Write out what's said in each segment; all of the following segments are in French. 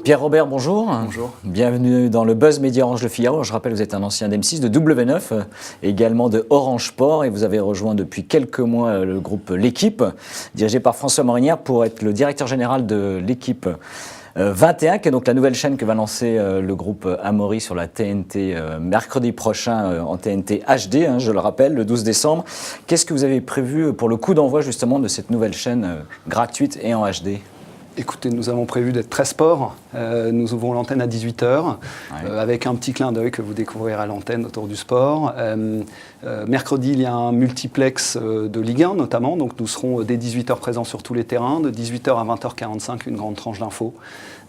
Pierre-Robert, bonjour. Bonjour. Bienvenue dans le Buzz Média Orange Le Figaro. Je rappelle, vous êtes un ancien d'M6, de W9, également de Orange Sport, et vous avez rejoint depuis quelques mois le groupe L'Équipe, dirigé par François Morinière, pour être le directeur général de l'Équipe 21, qui est donc la nouvelle chaîne que va lancer le groupe Amaury sur la TNT mercredi prochain en TNT HD, je le rappelle, le 12 décembre. Qu'est-ce que vous avez prévu pour le coup d'envoi justement de cette nouvelle chaîne gratuite et en HD ? Écoutez, nous avons prévu d'être très sport. Nous ouvrons l'antenne à 18h, avec un petit clin d'œil que vous découvrirez à l'antenne autour du sport. Mercredi, il y a un multiplex de Ligue 1 notamment, donc nous serons dès 18h présents sur tous les terrains. De 18h à 20h45, une grande tranche d'infos.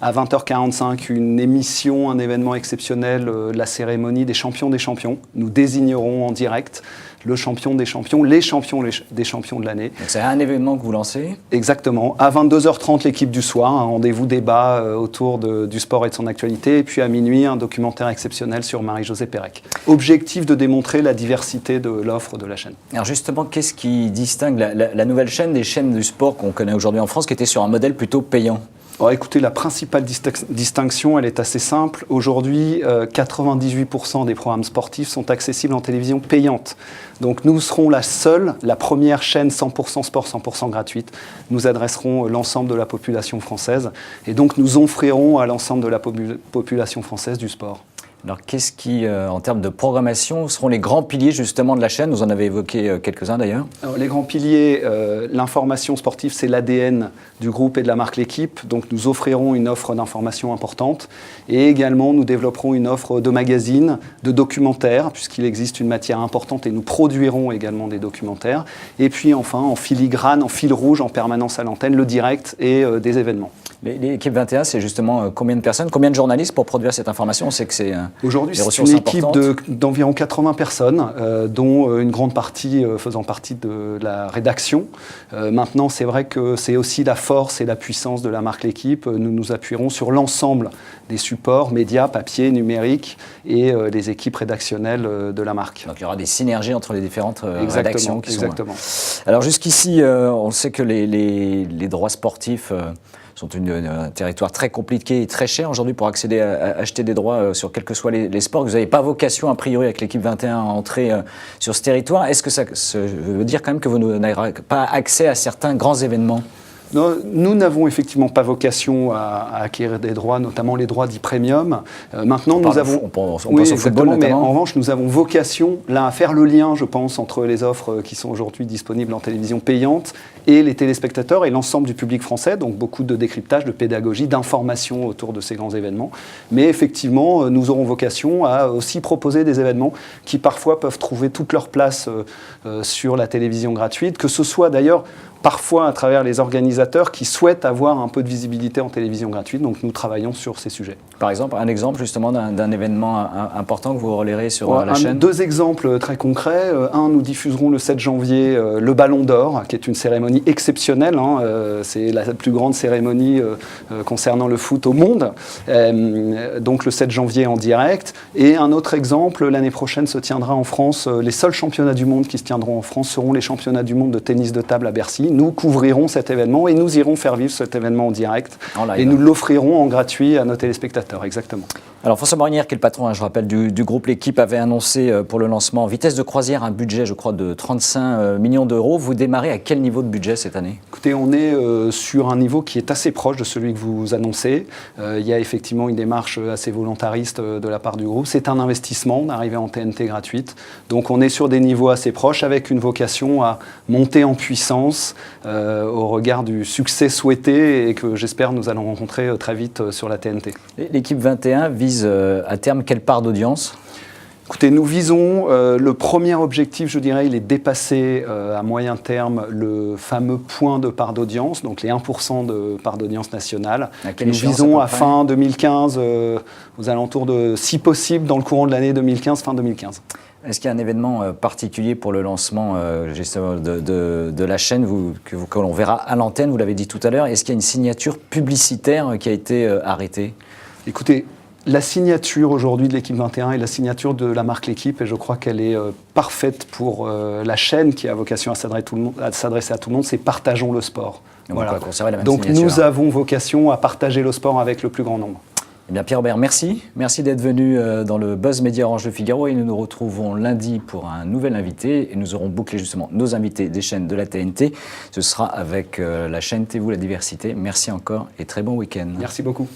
À 20h45, une émission, un événement exceptionnel, la cérémonie des champions des champions. Nous désignerons en direct le champion des champions, les champions des champions de l'année. Donc c'est un événement que vous lancez ? Exactement. À 22h30, l'équipe du soir, un rendez-vous débat autour du sport et de son actualité. Et puis à minuit, un documentaire exceptionnel sur Marie-Josée Pérec. Objectif de démontrer la diversité de l'offre de la chaîne. Alors justement, qu'est-ce qui distingue la nouvelle chaîne des chaînes du sport qu'on connaît aujourd'hui en France, qui était sur un modèle plutôt payant ? Alors, écoutez, la principale distinction, elle est assez simple. Aujourd'hui, 98% des programmes sportifs sont accessibles en télévision payante. Donc nous serons la première chaîne 100% sport, 100% gratuite. Nous adresserons l'ensemble de la population française. Et donc nous offrirons à l'ensemble de la population française du sport. Alors qu'est-ce qui, en termes de programmation, seront les grands piliers justement de la chaîne ? Vous en avez évoqué quelques-uns d'ailleurs. Alors, les grands piliers, l'information sportive, c'est l'ADN du groupe et de la marque L'Équipe. Donc nous offrirons une offre d'information importante. Et également, nous développerons une offre de magazines, de documentaires, puisqu'il existe une matière importante et nous produirons également des documentaires. Et puis enfin, en filigrane, en fil rouge, en permanence à l'antenne, le direct et des événements. L'équipe 21, c'est justement combien de personnes, combien de journalistes pour produire cette information ? On sait que c'est aujourd'hui, c'est une équipe d'environ 80 personnes, dont une grande partie faisant partie de la rédaction. Maintenant, c'est vrai que c'est aussi la force et la puissance de la marque L'Équipe. Nous nous appuierons sur l'ensemble des supports, médias, papier, numérique et les équipes rédactionnelles de la marque. Donc il y aura des synergies entre les différentes rédactions qui sont... Exactement. Alors jusqu'ici, on sait que les droits sportifs... sont un territoire très compliqué et très cher aujourd'hui pour accéder à acheter des droits sur quels que soient les sports. Vous n'avez pas vocation, a priori, avec l'équipe 21 à entrer sur ce territoire. Est-ce que ça veut dire quand même que vous n'aurez pas accès à certains grands événements ? Non, nous n'avons effectivement pas vocation à acquérir des droits, notamment les droits dits premium. Maintenant, nous avons... On pense au football notamment. Mais en revanche, nous avons vocation là à faire le lien, je pense, entre les offres qui sont aujourd'hui disponibles en télévision payante et les téléspectateurs et l'ensemble du public français. Donc beaucoup de décryptage, de pédagogie, d'information autour de ces grands événements. Mais effectivement, nous aurons vocation à aussi proposer des événements qui parfois peuvent trouver toute leur place sur la télévision gratuite, que ce soit d'ailleurs parfois à travers les organisateurs qui souhaitent avoir un peu de visibilité en télévision gratuite. Donc nous travaillons sur ces sujets. Par exemple, un exemple justement d'un événement important que vous relayerez sur la chaîne ? Deux exemples très concrets. Un, nous diffuserons le 7 janvier le Ballon d'Or, qui est une cérémonie exceptionnelle. C'est la plus grande cérémonie concernant le foot au monde. Donc le 7 janvier en direct. Et un autre exemple, l'année prochaine se tiendra en France, les seuls championnats du monde qui se tiendront en France seront les championnats du monde de tennis de table à Bercy. Nous couvrirons cet événement et nous irons faire vivre cet événement en direct. Et nous l'offrirons en gratuit à nos téléspectateurs, exactement. Alors François Morinière, qui est le patron, je rappelle, du groupe L'Équipe, avait annoncé pour le lancement Vitesse de croisière un budget, je crois, de 35 millions d'euros. Vous démarrez à quel niveau de budget cette année ? Écoutez, on est sur un niveau qui est assez proche de celui que vous annoncez. Il y a effectivement une démarche assez volontariste de la part du groupe. C'est un investissement d'arriver en TNT gratuite. Donc on est sur des niveaux assez proches avec une vocation à monter en puissance au regard du succès souhaité et que j'espère nous allons rencontrer très vite sur la TNT. L'équipe 21 vise à terme quelle part d'audience ? Écoutez, nous visons le premier objectif, je dirais, il est dépasser à moyen terme le fameux point de part d'audience, donc les 1% de part d'audience nationale. Nous visons à fin 2015, aux alentours de, si possible, dans le courant de l'année 2015, fin 2015. Est-ce qu'il y a un événement particulier pour le lancement de la chaîne que l'on verra à l'antenne, vous l'avez dit tout à l'heure ? Est-ce qu'il y a une signature publicitaire qui a été arrêtée ? Écoutez, la signature aujourd'hui de l'équipe 21 est la signature de la marque L'Équipe, et je crois qu'elle est parfaite pour la chaîne qui a vocation à s'adresser à tout le monde, c'est partageons le sport. Donc, voilà. Donc nous avons vocation à partager le sport avec le plus grand nombre. Eh bien, Pierre-Robert, merci. Merci d'être venu dans le Buzz Média Orange Le Figaro, et nous nous retrouvons lundi pour un nouvel invité, et nous aurons bouclé justement nos invités des chaînes de la TNT. Ce sera avec la chaîne TV La Diversité. Merci encore et très bon week-end. Merci beaucoup.